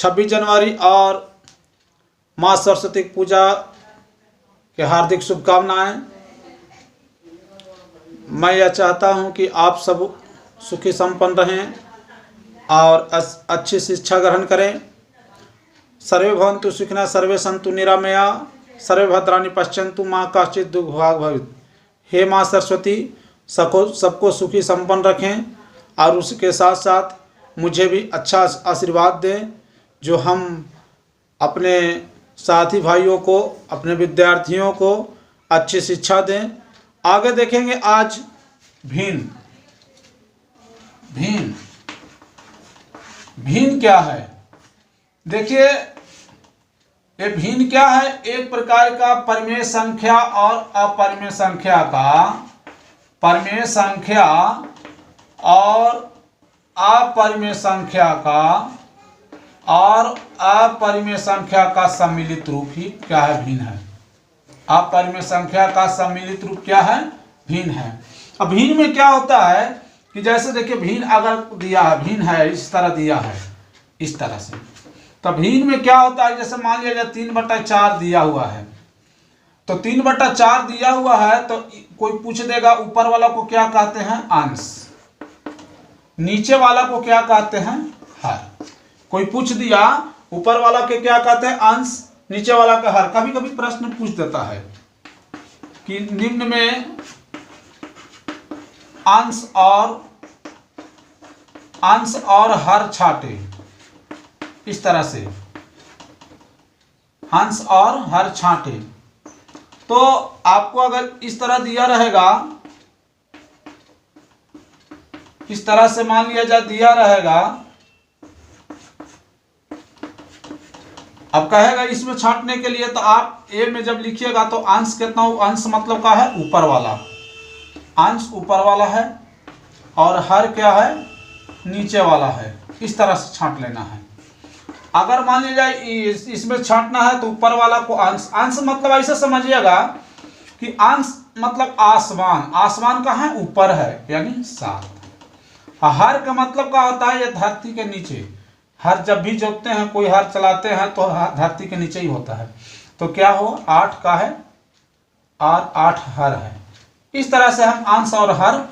26 जनवरी और माँ सरस्वती पूजा के हार्दिक शुभकामनाएं। मैं यह चाहता हूं कि आप सब सुखी संपन्न रहें और अच्छी शिक्षा ग्रहण करें। सर्वे भवन्तु सुखिनः सर्वे सन्तु निरामया सर्वे भद्राणि पश्यन्तु माँ कश्चित् दुर्भाग् भवेत्। हे माँ सरस्वती, सबको सुखी संपन्न रखें और उसके साथ साथ मुझे भी अच्छा आशीर्वाद दें, जो हम अपने साथी भाइयों को, अपने विद्यार्थियों को अच्छी शिक्षा दें। आगे देखेंगे आज भिन्न क्या है। देखिए ये भिन्न क्या है। एक प्रकार का परिमेय संख्या और अपरिमेय संख्या का, परिमेय संख्या और अपरिमेय संख्या का और अपरिमेय संख्या का सम्मिलित रूप ही क्या है, भिन्न है। अपरिमेय संख्या का सम्मिलित रूप क्या है, भिन्न है। अब भिन्न में क्या होता है कि जैसे देखिए भिन्न अगर दिया है, भिन्न है इस तरह दिया है, इस तरह से, तो भिन्न में क्या होता है, जैसे मान लिया जाए 3/4 दिया हुआ है, तो 3/4 दिया हुआ है तो कोई पूछ देगा ऊपर वाला को क्या कहते हैं, अंश, नीचे वाला को क्या कहते हैं, हर। कोई पूछ दिया ऊपर वाला के क्या कहते हैं, अंश, नीचे वाला का हर। कभी कभी प्रश्न पूछ देता है कि निम्न में अंश और हर छाटे, इस तरह से अंश और हर छाटे। तो आपको अगर इस तरह दिया रहेगा, इस तरह से मान लिया जाए दिया रहेगा, अब कहेगा इसमें छांटने के लिए, तो आप ए में जब लिखिएगा तो अंश कितना, अंश मतलब का है ऊपर वाला, अंश ऊपर वाला है और हर क्या है, नीचे वाला है। इस तरह से छांट लेना है। अगर मान लीजिए इसमें छांटना है तो ऊपर वाला को अंश, अंश मतलब ऐसे समझिएगा कि अंश मतलब आसमान, आसमान कहाँ है, ऊपर है, यानी 7। हर का मतलब क्या होता है, ये धरती के नीचे। हर जब भी जोतते हैं, कोई हर चलाते हैं तो धरती के नीचे ही होता है। तो क्या हो, 8 का है और 8 हर है। इस तरह से हम अंश और हर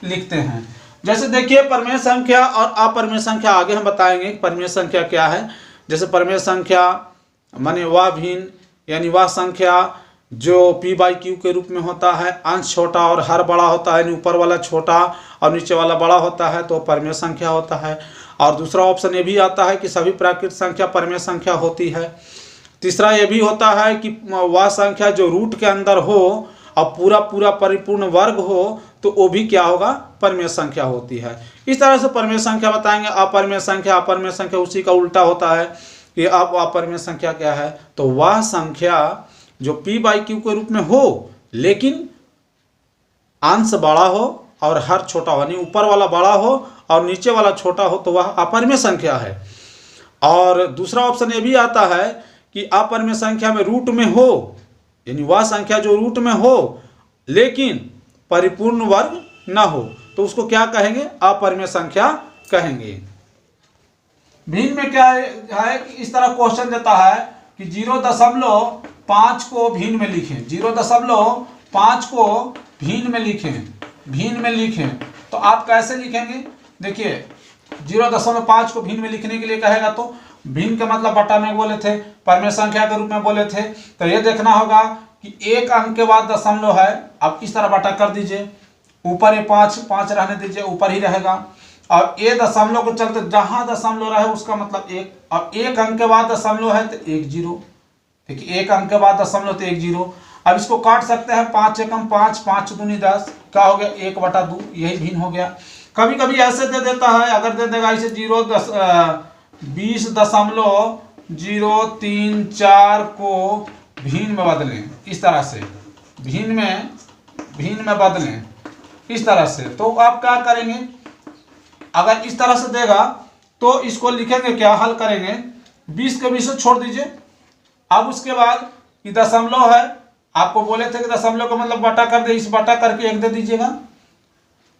लिखते हैं। जैसे देखिए परिमेय संख्या और अपरिमेय संख्या आगे हम बताएंगे परिमेय संख्या क्या है। जैसे परिमेय संख्या माने वह भिन्न, यानी वह संख्या जो p/q के रूप में होता है, अंश छोटा और हर बड़ा होता है, यानी ऊपर वाला छोटा और नीचे वाला बड़ा होता है, तो परिमेय संख्या होता है। और दूसरा ऑप्शन ये भी आता है कि सभी प्राकृत संख्या परिमेय संख्या होती है। तीसरा ये भी होता है कि वह संख्या जो रूट के अंदर हो और पूरा परिपूर्ण वर्ग हो, तो वो भी क्या होगा, परिमेय संख्या होती है। इस तरह से परिमेय संख्या बताएंगे। अपरिमेय संख्या उसी का उल्टा होता है कि अपरिमेय संख्या क्या है, तो वह संख्या जो p/q के रूप में हो लेकिन अंश बड़ा हो और हर छोटा हो, यानी ऊपर वाला बड़ा हो और नीचे वाला छोटा हो, तो वह अपरिमेय संख्या है। और दूसरा ऑप्शन ये भी आता है कि अपरिमेय संख्या में रूट में हो, यानी वह संख्या जो रूट में हो लेकिन परिपूर्ण वर्ग ना हो, तो उसको क्या कहेंगे, अपरिमेय संख्या कहेंगे। भिन्न में क्या है कि इस तरह क्वेश्चन देता है कि 0.5 को भिन्न में लिखें, 0.5 को भिन्न में लिखें, तो आप कैसे लिखेंगे। देखिए 0.5 को भिन्न में लिखने के लिए कहेगा तो भिन्न का मतलब बटा में बोले थे, परिमेय संख्या के रूप में बोले थे, तो ये देखना होगा कि एक अंक के बाद दशमलव है। अब इस तरह बटा कर दीजिए, ऊपर ये 5 रहने दीजिए, ऊपर ही रहेगा। और ए दशमलव को चलते जहां दशमलव रहे उसका मतलब 1, और एक अंक के बाद दशमलव है तो 1 0। देखिए एक अंक के बाद दशमलव तो 1 0। अब इसको काट सकते हैं, 5 एकम 5, 5 दूनी 10, क्या हो गया 1/2, यही भिन्न हो गया। कभी कभी ऐसे दे देता है, अगर दे देगा इसे 20.034 को भिन्न में बदलें, इस तरह से भिन्न में बदलें, इस तरह से, तो आप क्या करेंगे, अगर इस तरह से देगा तो इसको लिखेंगे क्या, हल करेंगे, 20 के 20 छोड़ दीजिए। अब उसके बाद ये दशमलव है, आपको बोले थे कि दशमलव का मतलब बटा कर दे, इस बटा करके 1 दे दीजिएगा,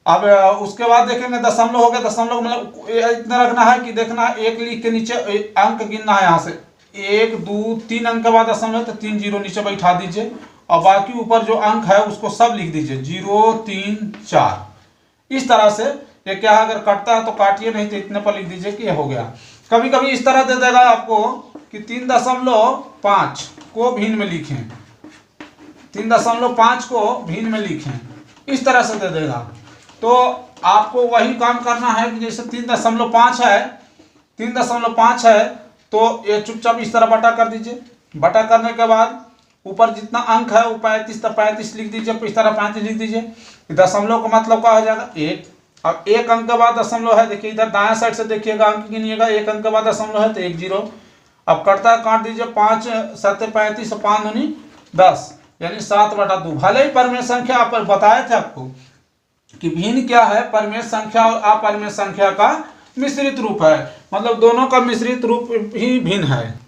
अब उसके बाद देखेंगे दशमलव हो गया। दशमलव मतलब इतना रखना है कि देखना है, एक लिख के नीचे अंक गिनना है यहाँ से, 1 2 3 अंक के बाद दशमलव तो 3 जीरो नीचे बैठा दीजिए और बाकी ऊपर जो अंक है उसको सब लिख दीजिए 0 3 4। इस तरह से ये क्या है, अगर कटता है तो काटिए, नहीं तो इतने पर लिख दीजिए कि ये हो गया। कभी कभी इस तरह दे देगा आपको कि 3.5 को भिन्न में लिखें, 3.5 को भिन्न में लिखें, इस तरह से दे देगा। तो आपको वही काम करना है कि जैसे 3.5 है, 3.5 है तो ये चुपचाप इस तरह बटा कर दीजिए। बटा करने के बाद ऊपर जितना अंक है वो 35 तो 35 लिख दीजिए, इस तरह 35 लिख दीजिए। दशमलव का मतलब क्या हो जाएगा 1। अब एक अंक के बाद दशमलव है, देखिए इधर दाएं साइड से देखिएगा, अंक गिनिएगा, एक अंक के बाद दशमलव है तो 1 0। अब कटता है, काट दीजिए, 5 7 35 5 दूनी 10 यानी 7/2। भले ही परमेय संख्या आप बताए थे आपको कि भिन्न क्या है, परमेय संख्या और अपरमेय संख्या का मिश्रित रूप है, मतलब दोनों का मिश्रित रूप ही भिन्न है।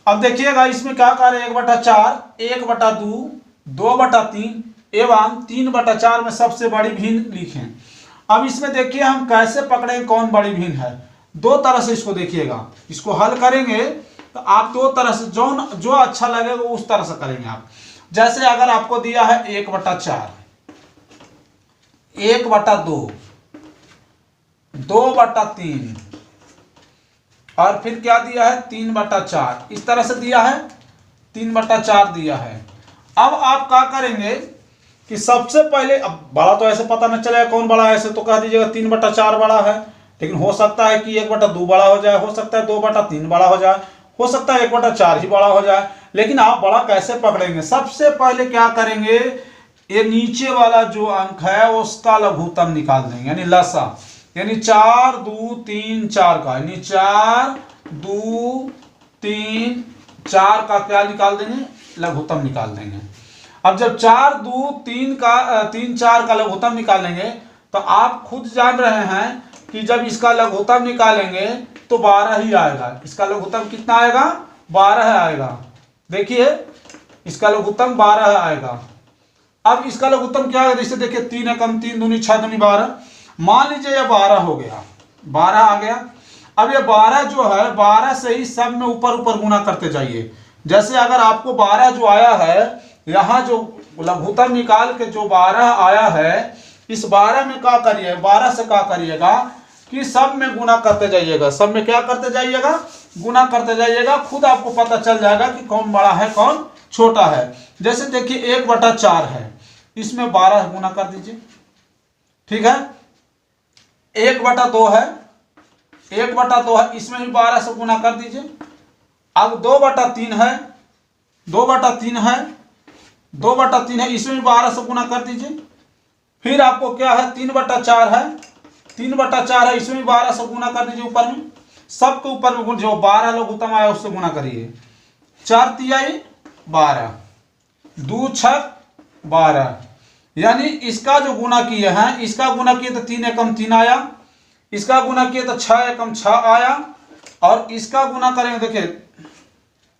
अब देखिएगा इसमें क्या कर रहे हैं, 1/4 1/2 2/3 एवं 3/4 में सबसे बड़ी भिन्न लिखें। अब इसमें देखिए हम कैसे पकड़ेंगे कौन बड़ी भिन्न है। दो तरह से इसको देखिएगा, इसको हल करेंगे तो आप दो तरह से जो अच्छा लगेगा उस तरह से करेंगे आप। जैसे अगर आपको दिया है 1/4 1/2 2/3 और फिर क्या दिया है 3/4, इस तरह से दिया है 3/4 दिया है। अब आप क्या करेंगे कि सबसे पहले, अब बड़ा तो ऐसे पता न चलेगा कौन बड़ा है, ऐसे तो कह दीजिएगा 3/4 बड़ा है, लेकिन हो सकता है कि 1/2 बड़ा हो जाए, हो सकता है 2/3 बड़ा हो जाए, हो सकता है 1/4 ही बड़ा हो जाए। लेकिन आप बड़ा कैसे पकड़ेंगे, सबसे पहले क्या करेंगे, ये नीचे वाला जो अंक है उसका लघुत्तम निकाल देंगे, यानी लसा, यानी 4 2 3 4 का, यानी 4 2 3 4 का क्या निकाल देंगे, लघुत्तम निकाल देंगे। अब जब 4 2 3 4 का लघुत्तम निकालेंगे तो आप खुद जान रहे हैं कि जब इसका लघुत्तम निकालेंगे तो 12 ही आएगा। इसका लघुत्तम कितना आएगा, 12 आएगा। देखिए इसका लघुत्तम 12 आएगा। अब इसका लघुत्तम क्या है, जैसे देखिए 3 एकम 3 दूनी 6 दूनी 12, मान लीजिए यह 12 हो गया, 12 आ गया। अब ये 12 जो है 12 से ही सब में ऊपर ऊपर गुना करते जाइए। जैसे अगर आपको 12 जो आया है, यहाँ जो लघुत्तम निकाल के जो 12 आया है, इस 12 में क्या करिए, 12 से क्या करिएगा कि सब में गुना करते जाइएगा। सब में क्या करते जाइएगा, गुना करते जाइएगा। खुद आपको पता चल जाएगा कि कौन बड़ा है कौन छोटा है। जैसे देखिए 1/4 है, इसमें 12 गुना कर दीजिए, ठीक है। 1/2 है, 1/2 है, इसमें भी 12 से गुना कर दीजिए। अब 2/3 है, 2/3 है, 2/3 है, इसमें भी 12 से गुना कर दीजिए। फिर आपको क्या है 3/4 है, 3/4 है, इसमें भी 12 से गुना कर दीजिए। ऊपर में सबके ऊपर में जो 12 लघुत्तम आया उससे गुना करिए। 4 तिहाई 12, 2 6 12, यानी इसका जो गुना किए हैं, इसका गुना किए तो 3 एकम 3 आया, इसका गुना किए तो 6 एकम 6 आया, और इसका गुना करेंगे देखिए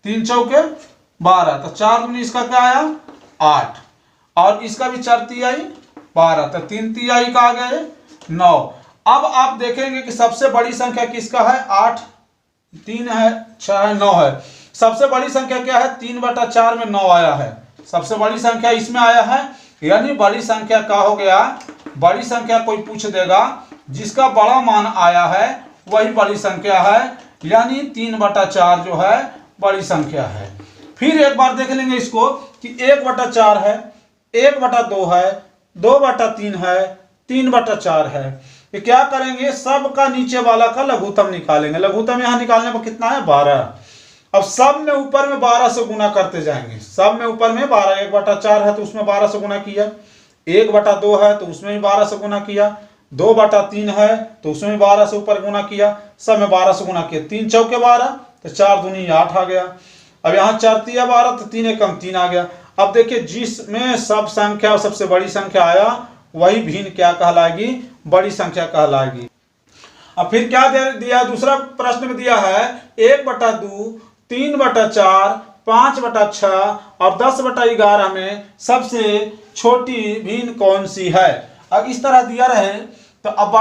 3 चौके 12, तो 4 दूनी इसका क्या आया 8, और इसका भी 4 तिहाई 12, तो 3 तिहाई का आ गया 9। अब आप देखेंगे कि सबसे बड़ी संख्या किसका है, 8 3 है 6 है 9 है। सबसे बड़ी संख्या क्या है, 3/4 में 9 आया है, सबसे बड़ी संख्या इसमें आया है। यानी बड़ी संख्या क्या हो गया, बड़ी संख्या कोई पूछ देगा जिसका बड़ा मान आया है वही बड़ी संख्या है, यानी 3/4 जो है बड़ी संख्या है। फिर एक बार देख लेंगे इसको कि 1/4 है, 1/2 है, 2/3 है, 3/4 है। ये क्या करेंगे, सबका नीचे वाला का लघुत्तम निकालेंगे। लघुत्तम यहाँ निकालने पर कितना है 12। अब सब में ऊपर में 12 से गुना करते जाएंगे। सब में ऊपर में 12, 1/4 है तो उसमें 12 से गुना किया, 1/2 है तो उसमें भी 12 से गुना किया, 2/3 है तो उसमें भी 12 से ऊपर गुना किया, सब में 12 से गुना किया। 3 चौके 12, तो 4 दूनी 8 आ गया। अब यहाँ 4 तिया 12, तो 3 एकम 3 आ गया। अब देखिए जिसमें सब संख्या सबसे बड़ी संख्या आया वही भिन्न क्या कहलाएगी, बड़ी संख्या कहलाएगी। अब फिर क्या दिया, दूसरा प्रश्न में दिया है 1/2, 3/4, 5/6 और 10/11 में सबसे छोटी भिन्न कौन सी है। अब इस तरह दिया रहे तो अब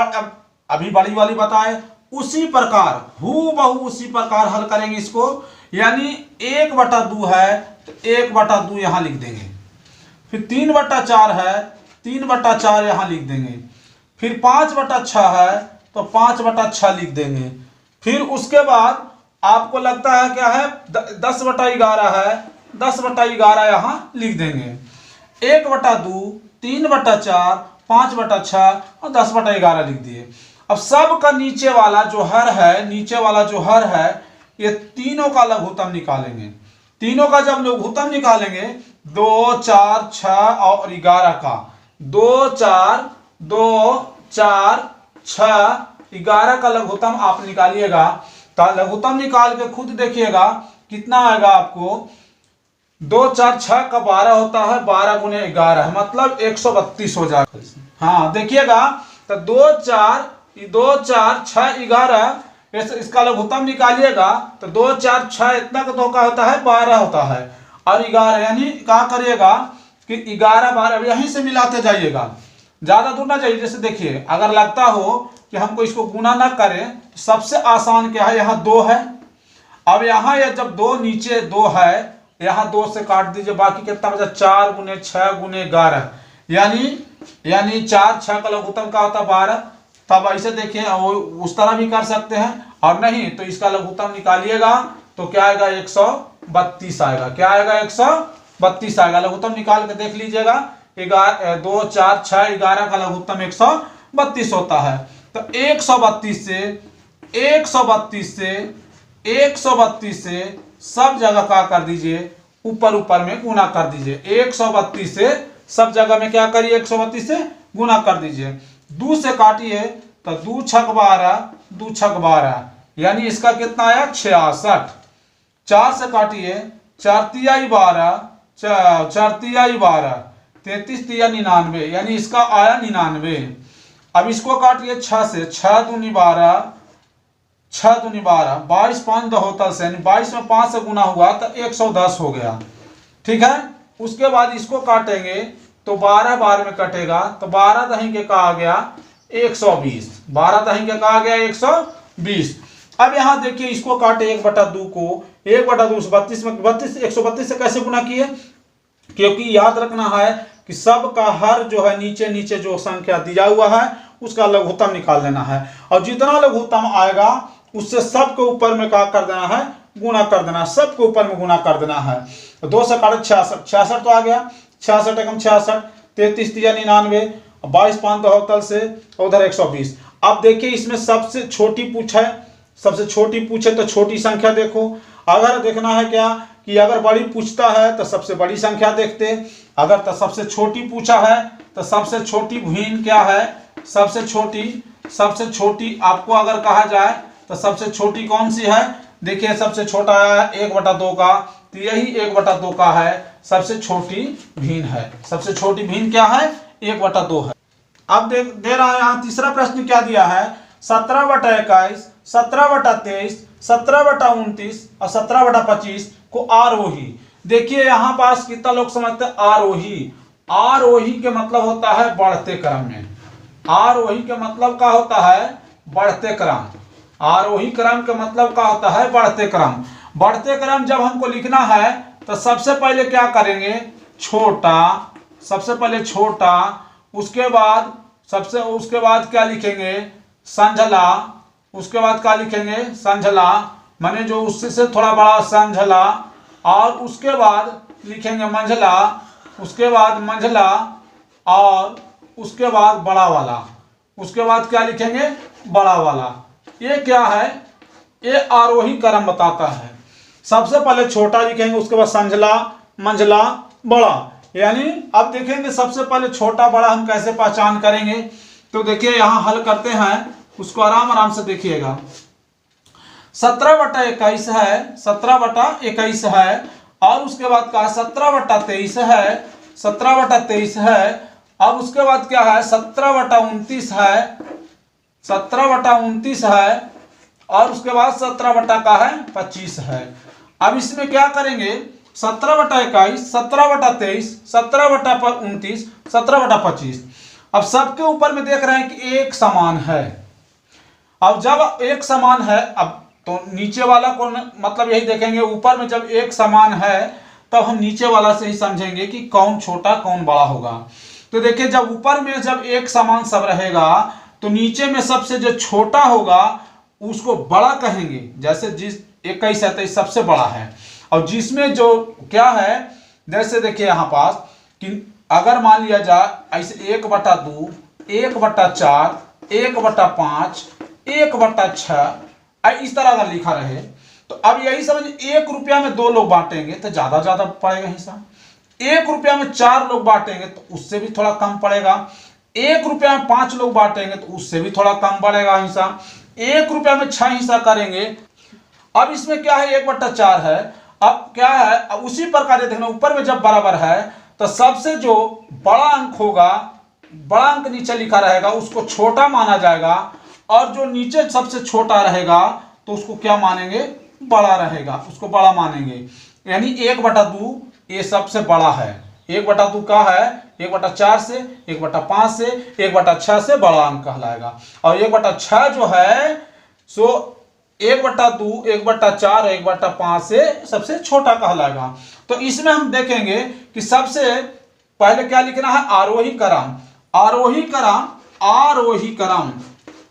अभी बड़ी वाली बताए, उसी प्रकार हूबहू उसी प्रकार हल करेंगे इसको। यानी 1/2 है तो 1/2 यहाँ लिख देंगे, फिर 3/4 है 3/4 यहाँ लिख देंगे, फिर 5/6 है तो 5/6 लिख देंगे। फिर उसके बाद आपको लगता है क्या है 10/11 है, 10/11 यहाँ लिख देंगे। 1/2 3/4 5/6 और 10/11 लिख दिए। अब सब का नीचे वाला जो हर है, नीचे वाला जो हर है, ये तीनों का लघुत्तम निकालेंगे। तीनों का जब लघुत्तम निकालेंगे 2 4 6 और 11 का, 2 4 6 11 का लघुत्तम आप निकालिएगा। तो लघुत्तम निकाल के खुद देखिएगा कितना आएगा आपको। 2 4 6 का 12 होता है, 12 गुने 11 मतलब 132 हो जाएगा। हाँ देखिएगा, तो 2 4 6 11 इसका लघुत्तम निकालिएगा तो 2 4 6 इतना का धोखा होता है 12 होता है, और 11 यानी क्या करिएगा कि 11 12 यहीं से मिलाते जाइएगा, ज्यादा दूर ना जाइए। जैसे देखिए अगर लगता हो कि हमको इसको गुना ना करें तो सबसे आसान क्या है, यहाँ 2 है। अब यहाँ ये जब 2 नीचे 2 है, यहाँ 2 से काट दीजिए, बाकी कितना बचा 4 गुने 6 गुने 11 यानी 4 6 का लघुत्तम का होता 12। तब ऐसे देखिए वो उस तरह भी कर सकते हैं, और नहीं तो इसका लघुत्तम निकालिएगा तो क्या आएगा 132 आएगा। क्या आएगा 132 आएगा। लघुत्तम निकाल के देख लीजिएगा, 2 4 6 11 का लघुत्तम 132 होता है। तो 132 से सब जगह क्या कर दीजिए, ऊपर में गुना कर दीजिए। 132 से सब जगह में क्या करिए 132 से गुना कर दीजिए। 2 से काटिए तो 2 छक 12 यानी इसका कितना आया 66। 4 से काटिए 4 तियाई 12 33 तिया 99 यानी इसका आया 99। अब इसको काटिए 6 से 6 दूनी 12 22 5 होता है, यानी 22 में 5 से गुना हुआ तो 110 हो गया। ठीक है, उसके बाद इसको काटेंगे तो 12 बार में कटेगा तो 12 दही के का आ गया 120, 12 दही के का आ गया 120। अब यहाँ देखिए इसको काटे 1/2 को, 1/2 से 32 में 132 से कैसे गुना किए, क्योंकि याद रखना है कि सब का हर जो है नीचे नीचे जो संख्या दिया हुआ है उसका लघुत्तम निकाल लेना है, और जितना लघुत्तम आएगा उससे सबके ऊपर में क्या कर देना है गुना कर देना, सबके ऊपर में गुना कर देना है। तो 2 से काटे 66 तो आ गया, 66 एकम 66 33 तिया 99 22 5 होतल से उधर 120। अब देखिए इसमें सबसे छोटी पूछ है, सबसे छोटी पूछे तो छोटी संख्या देखो। अगर देखना है क्या कि अगर बड़ी पूछता है तो सबसे बड़ी संख्या देखते, अगर तो सबसे छोटी पूछा है तो सबसे छोटी भिन्न क्या है, सबसे छोटी आपको अगर कहा जाए तो सबसे छोटी कौन सी है, देखिए सबसे छोटा है 1/2 का, तो यही 1/2 का है, सबसे छोटी भिन्न है। सबसे छोटी भिन्न क्या है 1/2 है। अब दे रहा है यहाँ तीसरा प्रश्न क्या दिया है, 17/21 17/23 17/29 और 17/25 को आरोही। देखिए यहाँ पास कितना लोग समझते हैं आरोही, आरोही के मतलब होता है बढ़ते क्रम में, आरोही के मतलब क्या होता है बढ़ते क्रम, आरोही क्रम के मतलब क्या होता है बढ़ते क्रम। बढ़ते क्रम जब हमको लिखना है तो सबसे पहले क्या करेंगे छोटा, सबसे पहले छोटा, उसके बाद क्या लिखेंगे संझला, उसके बाद क्या लिखेंगे संझला माने जो उससे से थोड़ा बड़ा संझला, और उसके बाद लिखेंगे मंझला, उसके बाद मंझला, और उसके बाद बड़ा वाला, उसके बाद क्या लिखेंगे बड़ा वाला। ये क्या है, ये आरोही क्रम बताता है। सबसे पहले छोटा लिखेंगे, उसके बाद संझला मंझला बड़ा। यानी अब देखेंगे सबसे पहले छोटा बड़ा हम कैसे पहचान करेंगे, तो देखिए यहां हल करते हैं, उसको आराम आराम से देखिएगा। 17/21 है, 17/21 है, और उसके बाद क्या है 17/23 है, 17/23 है। अब उसके बाद क्या है 17/29 है, 17/29 है, और उसके बाद 17/25 है। अब इसमें क्या करेंगे 17/21 17/23 17/29 17/25। अब सबके ऊपर में देख रहे हैं कि एक समान है। अब जब एक समान है, अब तो नीचे वाला को मतलब यही देखेंगे, ऊपर में जब एक समान है तब हम नीचे वाला से ही समझेंगे कि कौन छोटा कौन बड़ा होगा। तो देखिए, जब ऊपर में जब एक समान सब रहेगा तो नीचे में सबसे जो छोटा होगा उसको बड़ा कहेंगे। जैसे जिस 21 है तो इस सबसे बड़ा है, और जिसमें जो क्या है, जैसे देखिए यहाँ पास कि अगर मान लिया जाए ऐसे 1/2, 1/4, 1/5, 1/6 इस तरह अगर लिखा रहे तो अब यही समझ, 1 रुपया में 2 लोग बांटेंगे तो ज्यादा पड़ेगा हिस्सा। 1 रुपया में 4 लोग बांटेंगे तो उससे भी थोड़ा कम पड़ेगा। 1 रुपया में 5 लोग बांटेंगे तो उससे भी थोड़ा कम पड़ेगा हिस्सा। 1 रुपया में 6 हिस्सा करेंगे। अब इसमें क्या है, 1/4 है। अब क्या है, अब उसी प्रकार देखना, ऊपर में जब बराबर है तो सबसे जो बड़ा अंक होगा, बड़ा अंक नीचे लिखा रहेगा, उसको छोटा माना जाएगा, और जो नीचे सबसे छोटा रहेगा तो उसको क्या मानेंगे, बड़ा रहेगा, उसको बड़ा मानेंगे। यानी 1/2 ये सबसे बड़ा है। 1/2 का है 1/4 से, 1/5 से, 1/6 से बड़ा अंक कहलाएगा। और 1/6 जो है सो 1/2, 1/4, 1/5 से सबसे छोटा कहलाएगा। तो इसमें हम देखेंगे कि सबसे पहले क्या लिखना है, आरोही क्रम। आरोही क्रम, आरोही क्रम,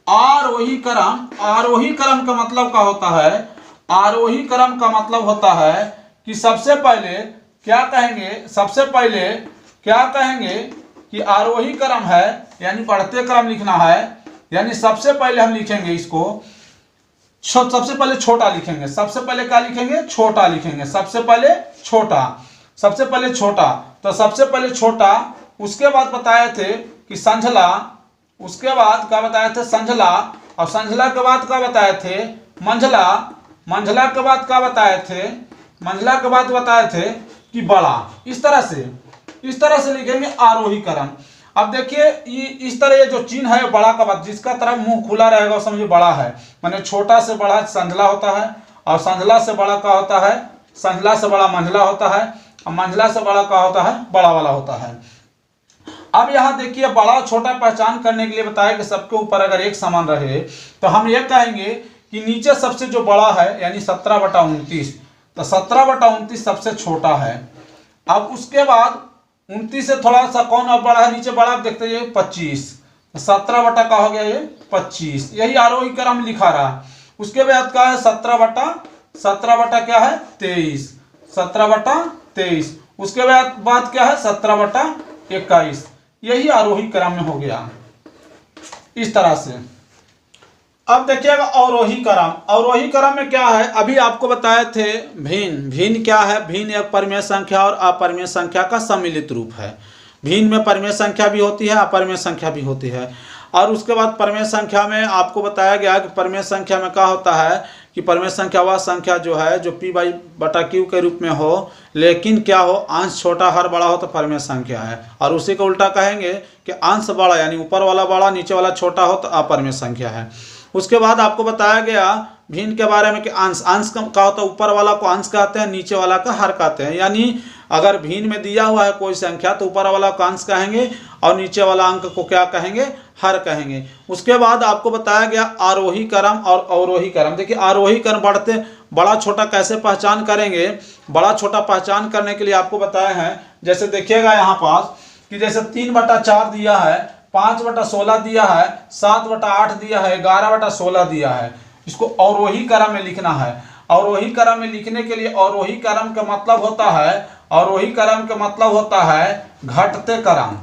आरोही क्रम। आरोही क्रम का मतलब क्या होता है, आरोही क्रम का मतलब होता है कि सबसे पहले क्या कहेंगे, सबसे पहले क्या कहेंगे कि आरोही क्रम है, यानी बढ़ते क्रम लिखना है। यानी सबसे पहले हम लिखेंगे इसको, सबसे पहले छोटा लिखेंगे। सबसे पहले क्या लिखेंगे, छोटा लिखेंगे। सबसे पहले छोटा, सबसे पहले छोटा। तो सबसे पहले छोटा, उसके बाद बताए थे कि संझला, उसके बाद क्या बताए थे, संझला, और संझला के बाद क्या बताए थे, मंझला, मंझला के बाद क्या बताए थे, मंझला के बाद बताए थे कि बड़ा। इस तरह से लिखेंगे आरोही क्रम। अब देखिए इस तरह ये जो चिन्ह है बड़ा का बाद, जिसका तरफ मुंह खुला रहेगा समझिए बड़ा है, माने छोटा से बड़ा संझला होता है, और संझला से बड़ा क्या होता है, संझला से बड़ा मंझला होता है, और मंझला से बड़ा क्या होता है, बड़ा वाला होता है। अब यहाँ देखिए बड़ा छोटा पहचान करने के लिए बताया कि सबके ऊपर अगर एक समान रहे तो हम ये कहेंगे कि नीचे सबसे जो बड़ा है यानी 17/29, तो 17/29 सबसे छोटा है। अब उसके बाद 29 से थोड़ा सा कौन अब बड़ा है, नीचे बड़ा, आप देखते हैं 25, 17 का हो गया ये 25। यही आरोही क्रम लिखा रहा। उसके बाद क्या है, 17 क्या है 23, 17/23। उसके बाद क्या है 17/21। यही आरोही क्रम में हो गया इस तरह से। अब देखिएगा अवरोही क्रम। अवरोही क्रम में क्या है, अभी आपको बताए थे भिन्न। भिन्न क्या है, भिन्न एक परिमेय संख्या और अपरिमेय संख्या का सम्मिलित रूप है। भिन्न में परिमेय संख्या भी होती है, अपरिमेय संख्या भी होती है। और उसके बाद परिमेय संख्या में आपको बताया गया कि परिमेय संख्या में क्या होता है कि परिमेय संख्या वह संख्या जो है जो P/Q के रूप में हो, लेकिन क्या हो, अंश छोटा हर बड़ा हो तो परिमेय संख्या है। और उसी को उल्टा कहेंगे कि अंश बड़ा यानी ऊपर वाला बड़ा नीचे वाला छोटा हो तो अपरिमेय संख्या है। उसके बाद आपको बताया गया भिन्न के बारे में कि अंश का होता है, ऊपर वाला को अंश कहते हैं, नीचे वाला का हर कहते हैं। यानी अगर भिन्न में दिया हुआ है कोई संख्या तो ऊपर वाला को अंश कहेंगे और नीचे वाला अंक को क्या कहेंगे, हर कहेंगे। उसके बाद आपको बताया गया आरोही क्रम और अवरोही क्रम। देखिए आरोही क्रम बढ़ते बड़ा छोटा कैसे पहचान करेंगे, बड़ा छोटा पहचान करने के लिए आपको बताया है। जैसे देखिएगा यहाँ पास कि जैसे 3/4 दिया है, 5/16 दिया है, 7/8 दिया है, 11/16 दिया है। इसको अवरोही क्रम में लिखना है। अवरोही क्रम में लिखने के लिए अवरोही क्रम का मतलब होता है, अवरोही क्रम का मतलब होता है घटते क्रम।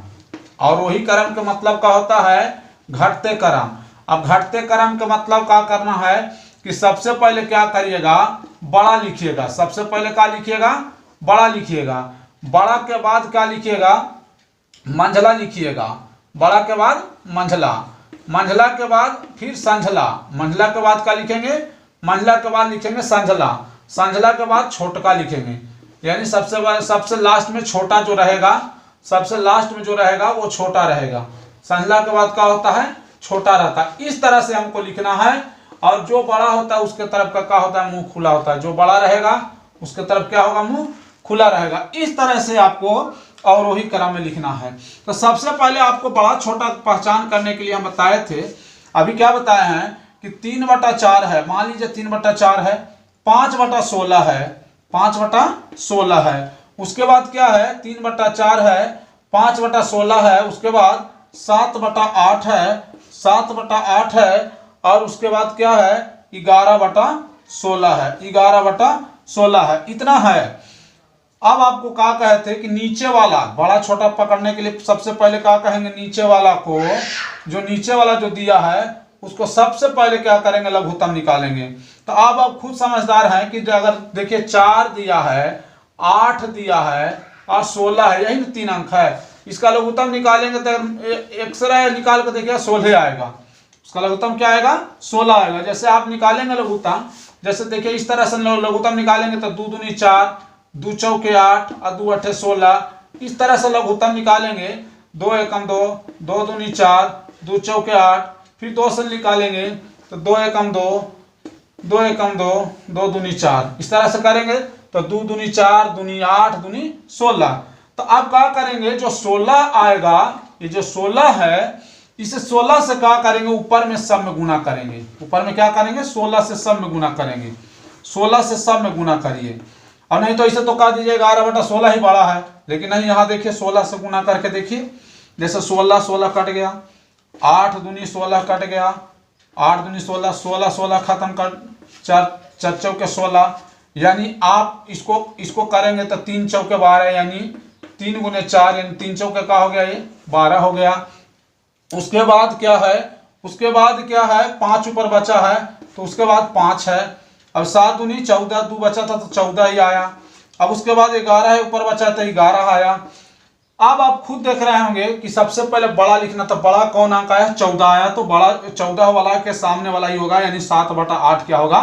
अवरोही क्रम का मतलब क्या होता है, घटते क्रम। अब घटते क्रम का मतलब क्या करना है कि सबसे पहले क्या करिएगा, बड़ा लिखिएगा। सबसे पहले क्या लिखिएगा, बड़ा लिखिएगा। बड़ा के बाद क्या लिखिएगा, मंझला लिखिएगा। बड़ा के बाद मंझला, मंझला के बाद फिर संझला, मंझला के बाद क्या लिखेंगे, मंझला के बाद लिखेंगे संझला, संझला के बाद छोटका लिखेंगे। यानी सबसे लास्ट में छोटा जो रहेगा, सबसे लास्ट में जो रहेगा वो छोटा रहेगा। संझला के बाद क्या होता है, छोटा रहता है। इस तरह से हमको लिखना है। और जो बड़ा होता है उसके तरफ का क्या होता है, मुंह खुला होता है। जो बड़ा रहेगा उसके तरफ क्या होगा, मुंह खुला रहेगा। इस तरह से आपको अवरोही क्रम में लिखना है। तो सबसे पहले आपको बड़ा छोटा पहचान करने के लिए हम बताए थे, अभी क्या बताए हैं कि 3/4 है, मान लीजिए 3/4 है, 5/16 है, 5/16 है, उसके बाद क्या है 3/4 है, 5/16 है, उसके बाद 7/8 है, 7/8 है, और उसके बाद क्या है 11/16 है, 11/16 है, इतना है। अब आपको क्या कहते हैं कि नीचे वाला बड़ा छोटा पकड़ने के लिए सबसे पहले क्या कहेंगे, नीचे वाला को, जो नीचे वाला जो दिया है उसको सबसे पहले क्या करेंगे, लघुत्तम निकालेंगे। तो अब आप खुद समझदार हैं कि अगर देखिए 4 दिया है, 8 दिया है और 16 है, यही 3 अंक है, इसका लघुत्तम निकालेंगे तो एक्सरे निकाल कर देखिए 16 आएगा, उसका लघुत्तम क्या आएगा 16 आएगा। जैसे आप निकालेंगे लघुत्तम, जैसे देखिए इस तरह से लघुत्तम निकालेंगे तो 2 दूनी 4, 2 चौके 8 और 2 अठे 16, इस तरह से लघुत्तम निकालेंगे। 2 एकम 2, 2 दूनी 4, 2 चौके 8, फिर 2 से निकालेंगे तो 2 एकम 2, 2 एकम 2, 2 दूनी 4, इस तरह से करेंगे तो 2 दूनी 4, दूनी 8, दूनी 16। तो अब क्या करेंगे, जो 16 आएगा, ये जो 16 है, इसे 16 से क्या करेंगे, ऊपर में सब में गुना करेंगे, ऊपर में क्या करेंगे 16 से सब में गुना करेंगे, 16 से सब में गुना करिए। और नहीं तो इसे तो कह दीजिए 11/16 ही बड़ा है, लेकिन नहीं, यहाँ देखिए 16 से गुना करके देखिए, जैसे 16 कट गया, 8 दूनी 16 कट गया, 8 दूनी 16, 16 खत्म कर, 4 चौके 16, यानी आप इसको करेंगे तो 3 चौके 12, यानी 3 गुने 4, यानी 3 चौके का हो गया, ये 12 हो गया। उसके बाद क्या है, उसके बाद क्या है 5 ऊपर बचा है, तो उसके बाद 5 है, अब 7 दूनी 14, 2 बचा था तो 14 ही आया, अब उसके बाद 11 है, ऊपर बचा तो 11 आया। अब आप खुद देख रहे होंगे कि सबसे पहले बड़ा लिखना, तो बड़ा कौन अंक आया 14 आया, तो बड़ा 14 वाला के सामने वाला ही होगा, यानी 7/8 क्या होगा,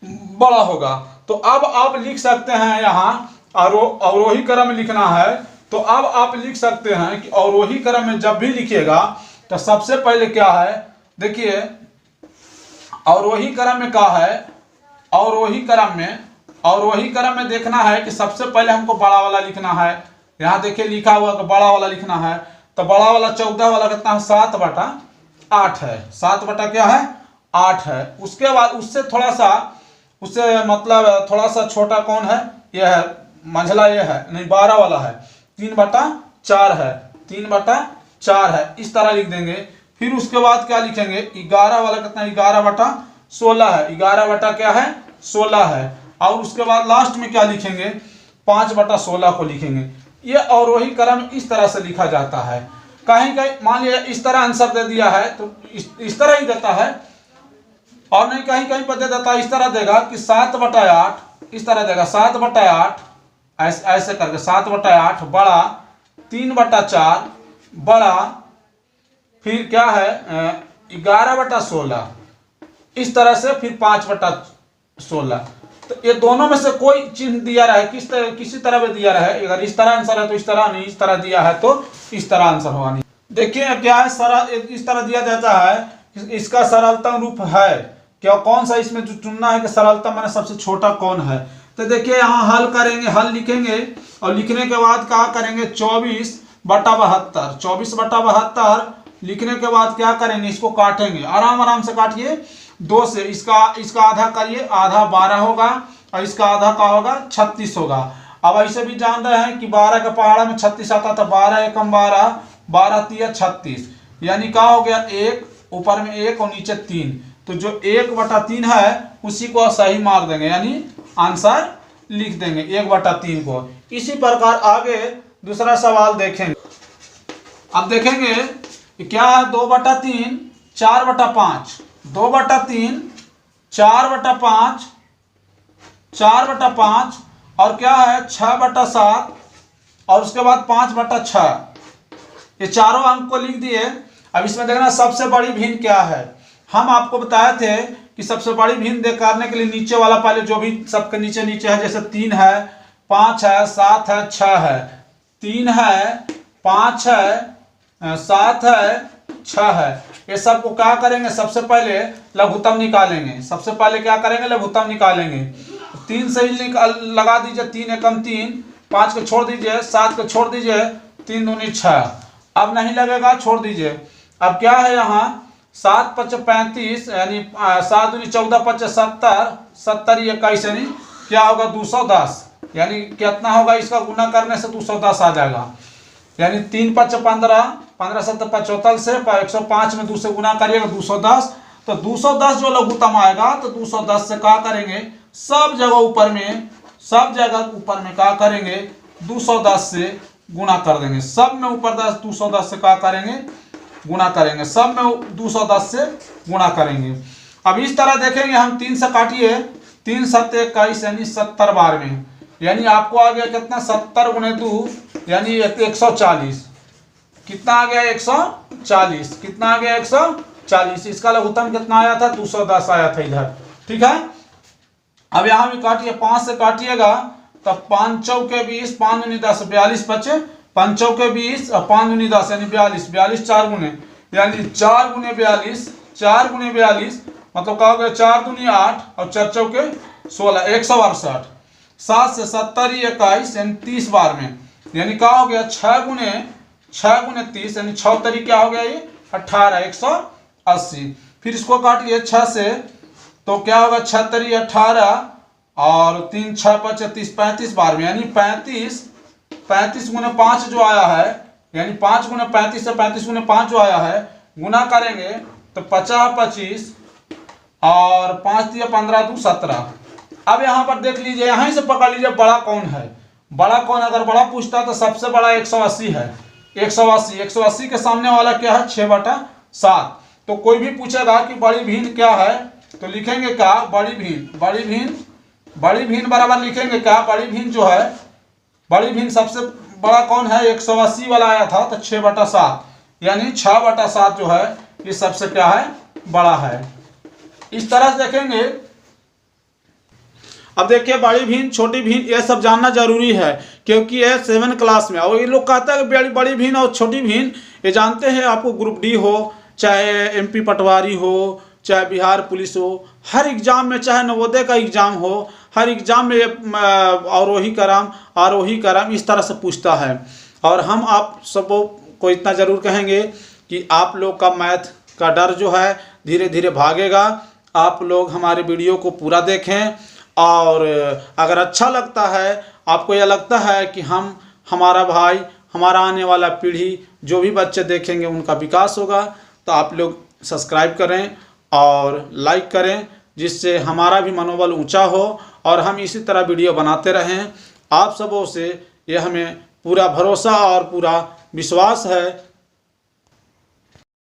बड़ा होगा। तो अब आप लिख सकते हैं, यहाँ अवरोही क्रम में लिखना है, तो अब आप लिख सकते हैं कि अवरोही क्रम में जब भी लिखिएगा तो सबसे पहले क्या है, देखिए अवरोही क्रम में क्या है, अवरोही क्रम में देखना है कि सबसे पहले हमको बड़ा वाला लिखना है। यहाँ देखिए लिखा हुआ कि बड़ा वाला लिखना है, तो बड़ा वाला 14 वाला कितना है 7/8 है, 7 क्या है 8 है। उसके बाद उससे थोड़ा सा, उससे मतलब थोड़ा सा छोटा कौन है, यह है मंझला, ये है नहीं 12 वाला है, 3/4 है, 3/4 है, इस तरह लिख देंगे। फिर उसके बाद क्या लिखेंगे, 11 वाला कितना 11/16 है, 11 क्या है 16 है, और उसके बाद लास्ट में क्या लिखेंगे 5/16 को लिखेंगे। ये अवरोही क्रम इस तरह से लिखा जाता है। कहीं कहीं मान लिया इस तरह आंसर दे दिया है तो इस तरह ही देता है, और नहीं कहीं कहीं पर दे देता है इस तरह देगा कि 7/8, इस तरह देगा 7/8, ऐसे करके 7/8 बड़ा, 3/4 बड़ा, फिर क्या है 11/16, इस तरह से, फिर 5/16। तो ये दोनों में से कोई चिन्ह दिया रहे, किसी तरह में दिया रहे, अगर इस तरह आंसर है तो इस तरह, नहीं इस तरह दिया है तो इस तरह आंसर होगा। नहीं देखिए क्या है, सरल इस तरह दिया जाता है, इसका सरलतम रूप है क्या, कौन सा इसमें जो चुनना है कि सरलतम माने सबसे छोटा कौन है। तो देखिए यहाँ हल करेंगे, हल लिखेंगे, और लिखने के बाद क्या करेंगे 24/72, 24/72 लिखने के बाद क्या करेंगे, इसको काटेंगे, आराम आराम से काटिए, 2 से इसका आधा करिए, आधा 12 होगा, और इसका आधा का होगा 36 होगा। अब ऐसे भी जान रहे हैं कि 12 के पहाड़ा में 36 आता, तो 12 एकम 12, 12 तिया 36, यानी क्या हो गया 1, ऊपर में 1 और नीचे 3, तो जो 1/3 है उसी को सही मार देंगे, यानी आंसर लिख देंगे 1/3 को। इसी प्रकार आगे दूसरा सवाल देखेंगे। अब देखेंगे कि क्या है 2/3 4/5, 2/3 4/5, 4/5, और क्या है 6/7, और उसके बाद 5/6, ये चारों अंक को लिख दिए। अब इसमें देखना सबसे बड़ी भिन्न क्या है, हम आपको बताए थे कि सबसे बड़ी भिन्न निकालने के लिए नीचे वाला पहले जो भी सबके नीचे है, जैसे 3 है, 5 है, 7 है, 6 है, 3 है, 5 है, 7 है, 6 है, ये सब को क्या करेंगे, सबसे पहले लघुत्तम निकालेंगे, सबसे पहले क्या करेंगे लघुत्तम निकालेंगे। 3 से ही लगा दीजिए, 3 एकम 3, 5 को छोड़ दीजिए, 7 को छोड़ दीजिए, 3 दूनी 6। अब नहीं लगेगा, छोड़ दीजिए। अब क्या है यहाँ 7 5 35 यानी 7 दूनी 14 5 70, 70 21 यानी क्या होगा 210। यानी कितना होगा, इसका गुना करने से 210 आ जाएगा। यानी 3 5 15, 15 7 75 से 105 में 2 से गुना करिएगा 210। तो 210 जो लघुत्तम आएगा तो 210 से क्या करेंगे, सब जगह ऊपर में क्या करेंगे 210 से गुना कर देंगे। सब में ऊपर 210 से क्या करेंगे, गुना करेंगे। सब में 210 से गुना करेंगे। अब इस तरह देखेंगे हम, 3 से काटिए, 3 7 21 यानी 70 बार में। यानी आपको आ गया कितना, 70 गुने 2 यानी 140। कितना आ गया 140। कितना आ गया 140। इसका लघुत्तम कितना आया था, 210 आया था इधर। ठीक है। अब यहाँ भी काटिए, 5 से काटिएगा तब 5 चौके 20, 5 दूनी 10, 42 बचे। 5 चौके 20 और 5 दूनी 10 यानी 42, 42 4 गुने यानी 4 गुने 42, 4 गुने 42 मतलब क्या हो गया 4 दूनी 8 और 4 चौके 16, 168। 7 से 70 21 यानी 30 बार में। यानी क्या हो गया 6 गुने 30 यानी 6 तरी क्या हो गया ये 18, 180। फिर इसको काटिए 6 से तो क्या होगा 6 तरी 18 और 3 6 5 30, 35 बार में। यानी 35 गुने 5 जो आया है, यानी 5 गुने 35 से 35 गुने 5 जो आया है गुना करेंगे तो 50 25 और 5 दिया 15 2 17। अब यहाँ पर देख लीजिए, यहीं से पकड़ लीजिए बड़ा कौन है। बड़ा कौन, अगर बड़ा पूछता तो सबसे बड़ा 180 है। 180 के सामने वाला क्या है 6/7। तो कोई भी पूछेगा कि बड़ी भिन्न क्या है तो लिखेंगे क्या, बड़ी भिन्न बराबर लिखेंगे क्या, बड़ी भिन्न जो है, बड़ी भिन्न सबसे बड़ा कौन है 180 वाला आया था तो 6/7 यानी 6/7 जो है ये सबसे क्या है, बड़ा है। इस तरह से देखेंगे। अब देखिए बड़ी भिन्न छोटी भिन्न ये सब जानना जरूरी है क्योंकि ये 7 क्लास में। और ये लोग कहते हैं कि बड़ी भिन्न और छोटी भिन्न ये जानते हैं। आपको ग्रुप डी हो, चाहे MP पटवारी हो, चाहे बिहार पुलिस हो, हर एग्जाम में, चाहे नवोदय का एग्जाम हो, हर एग्जाम में आरोही क्रम इस तरह से पूछता है। और हम आप सबों को इतना जरूर कहेंगे कि आप लोग का मैथ का डर जो है धीरे धीरे भागेगा। आप लोग हमारे वीडियो को पूरा देखें और अगर अच्छा लगता है, आपको यह लगता है कि हमारा भाई, हमारा आने वाला पीढ़ी, जो भी बच्चे देखेंगे उनका विकास होगा, तो आप लोग सब्सक्राइब करें और लाइक करें, जिससे हमारा भी मनोबल ऊंचा हो और हम इसी तरह वीडियो बनाते रहें। आप सबों से ये हमें पूरा भरोसा और पूरा विश्वास है